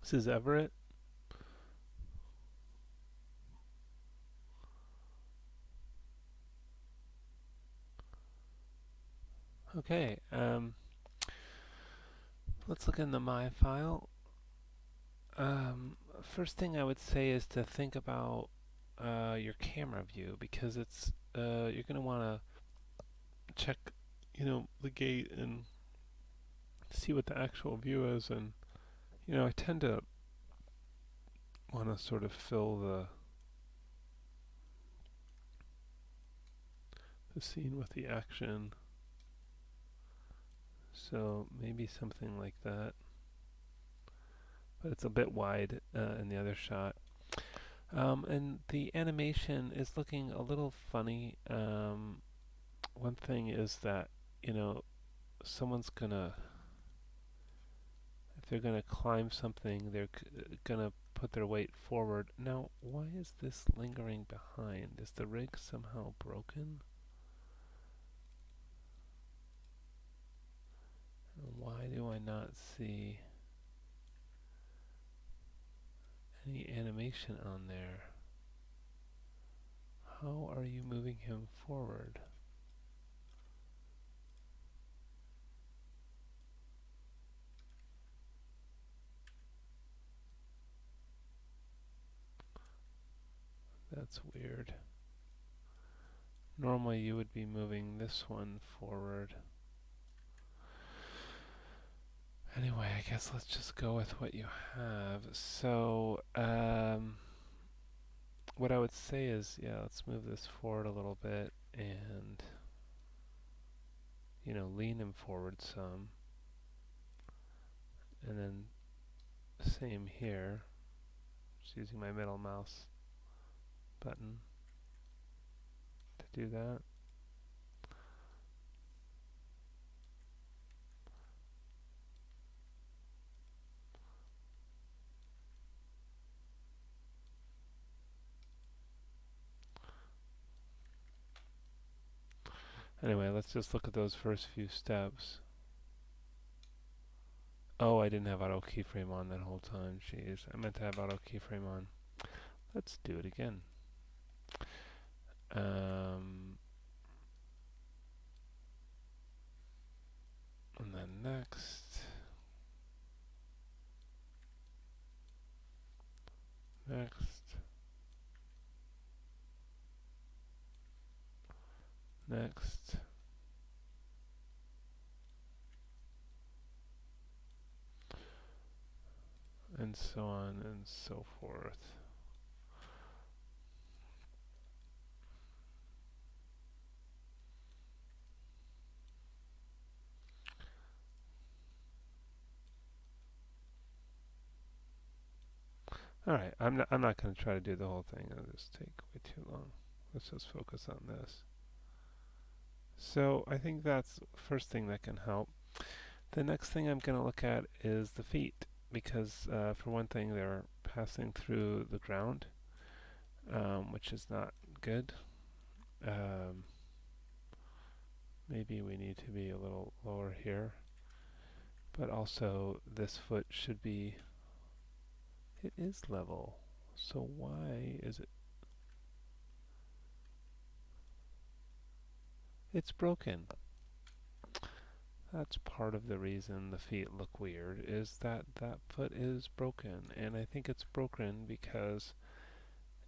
This is Everett. Okay, let's look in the My file. First thing I would say is to think about your camera view because it's you're going to want to check, the gate and see what the actual view is. And I tend to want to sort of fill the scene with the action. So maybe something like that. But it's a bit wide in the other shot. And the animation is looking a little funny. One thing is that, you know, someone's gonna, if they're gonna climb something, they're gonna put their weight forward. Now, why is this lingering behind? Is the rig somehow broken? Why do I not see any animation on there? How are you moving him forward? That's weird. Normally you would be moving this one forward. Anyway, I guess let's just go with what you have. So, what I would say is, yeah, let's move this forward a little bit and, lean him forward some. And then same here. Just using my middle mouse button to do that. Anyway, let's just look at those first few steps. Oh, I didn't have auto keyframe on that whole time. Jeez, I meant to have auto keyframe on. Let's do it again. And then next, next, next, and so on and so forth. Alright, I'm not going to try to do the whole thing. It'll just take way too long. Let's just focus on this. So I think that's the first thing that can help. The next thing I'm going to look at is the feet, because for one thing they're passing through the ground, which is not good. Maybe we need to be a little lower here, but also this foot should be, it is level, so why is it, it's broken. That's part of the reason the feet look weird, is that that foot is broken, and I think it's broken because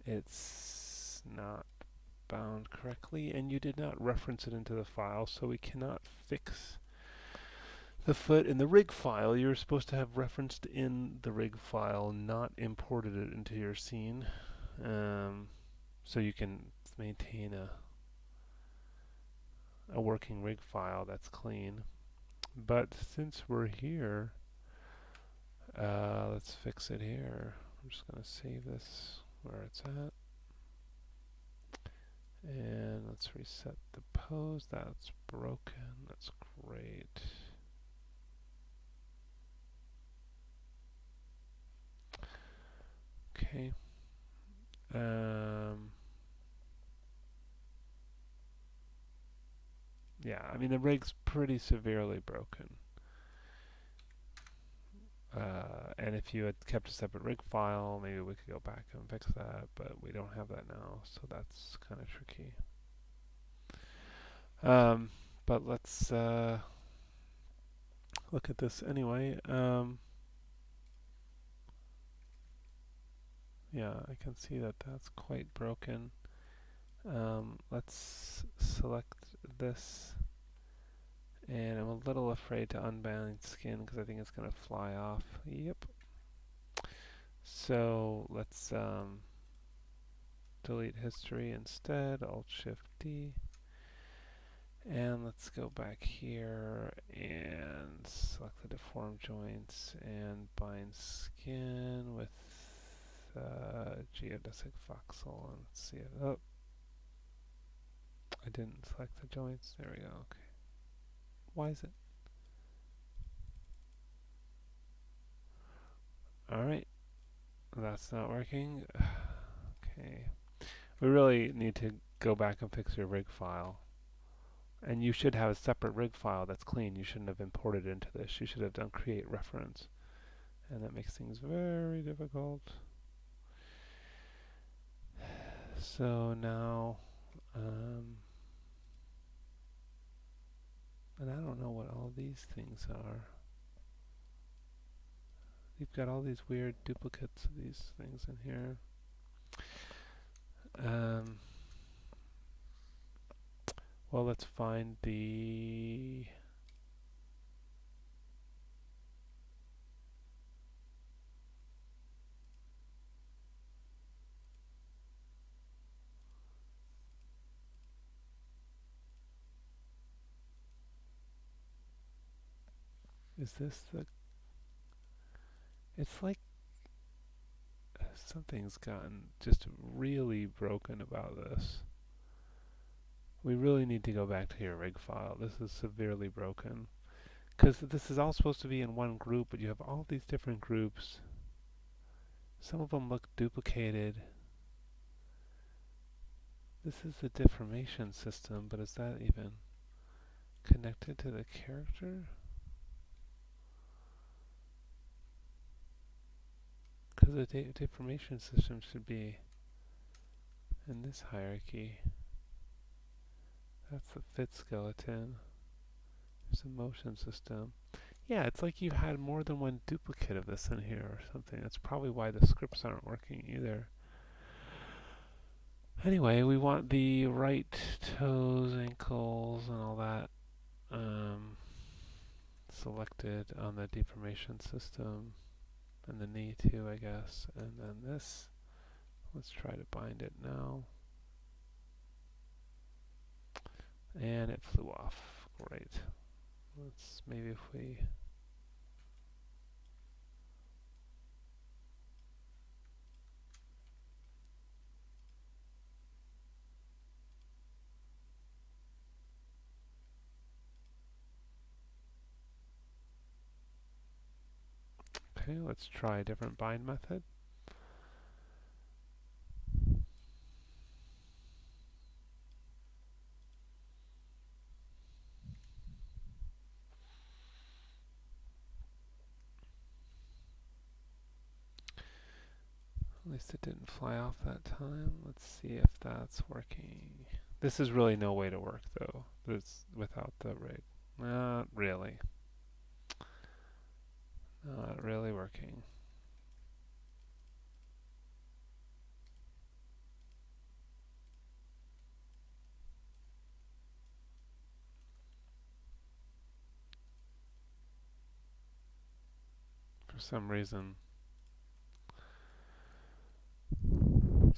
it's not bound correctly, and you did not reference it into the file, so we cannot fix the foot in the rig file. You're supposed to have referenced in the rig file, not imported it into your scene, so you can maintain a working rig file that's clean. But since we're here, let's fix it here. I'm just going to save this where it's at. And let's reset the pose. That's broken. That's great. Okay. Yeah, I mean the rig's pretty severely broken. And if you had kept a separate rig file, maybe we could go back and fix that, but we don't have that now, so that's kind of tricky. But let's look at this anyway. Yeah, I can see that that's quite broken. Let's select this, and I'm a little afraid to unbind skin because I think it's going to fly off. Yep. So let's delete history instead, Alt-Shift-D. And let's go back here and select the deformed joints and bind skin with geodesic voxel. And let's see it. Oh, I didn't select the joints. There we go. Okay. Why is it? Alright. That's not working. Okay. We really need to go back and fix your rig file. And you should have a separate rig file that's clean. You shouldn't have imported into this. You should have done create reference. And that makes things very difficult. So now, and I don't know what all these things are. You've got all these weird duplicates of these things in here. Well, let's find the... Is this the... It's like something's gotten just really broken about this. We really need to go back to your rig file. This is severely broken. Because this is all supposed to be in one group, but you have all these different groups. Some of them look duplicated. This is the deformation system, but is that even connected to the character? Because the deformation system should be in this hierarchy. That's the fit skeleton. There's a motion system. Yeah, it's like you had more than one duplicate of this in here or something. That's probably why the scripts aren't working either. Anyway, we want the right toes, ankles, and all that selected on the deformation system. And the knee too, I guess. And then this. Let's try to bind it now. And it flew off. Great. Let's maybe if we... Okay, let's try a different bind method. At least it didn't fly off that time. Let's see if that's working. This is really no way to work though. This without the rig. Not really. Not really working. For some reason,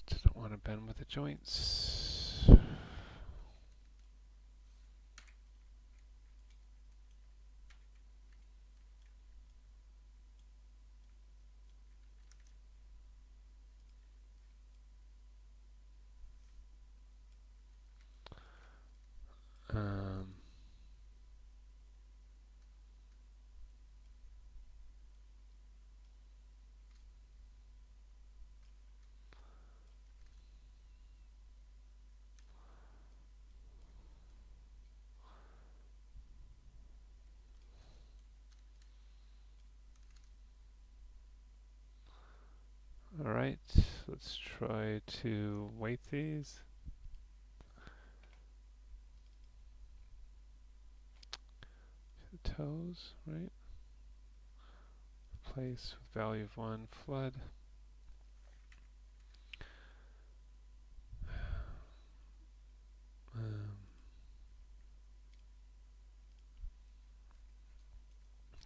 just don't want to bend with the joints. Um, Alright, let's try to weight these. The toes, right? Place with value of 1, flood. Um,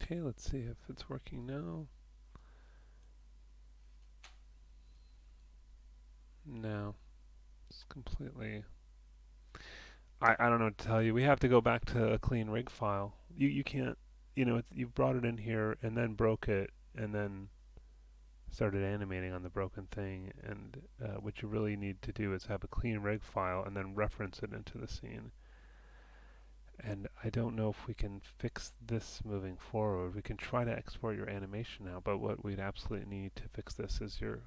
okay, let's see if it's working now. No, it's completely. I don't know what to tell you. We have to go back to a clean rig file. You can't, you brought it in here and then broke it and then started animating on the broken thing. And what you really need to do is have a clean rig file and then reference it into the scene. And I don't know if we can fix this moving forward. We can try to export your animation now, but what we'd absolutely need to fix this is your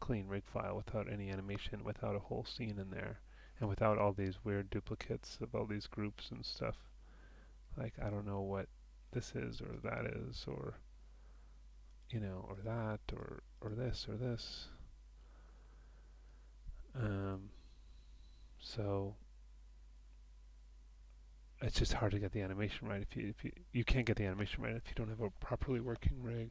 clean rig file without any animation, without a whole scene in there, and without all these weird duplicates of all these groups and stuff. Like, I don't know what this is or that is, or, or that, or this, or this. Um, so it's just hard to get the animation right if you can't get the animation right if you don't have a properly working rig.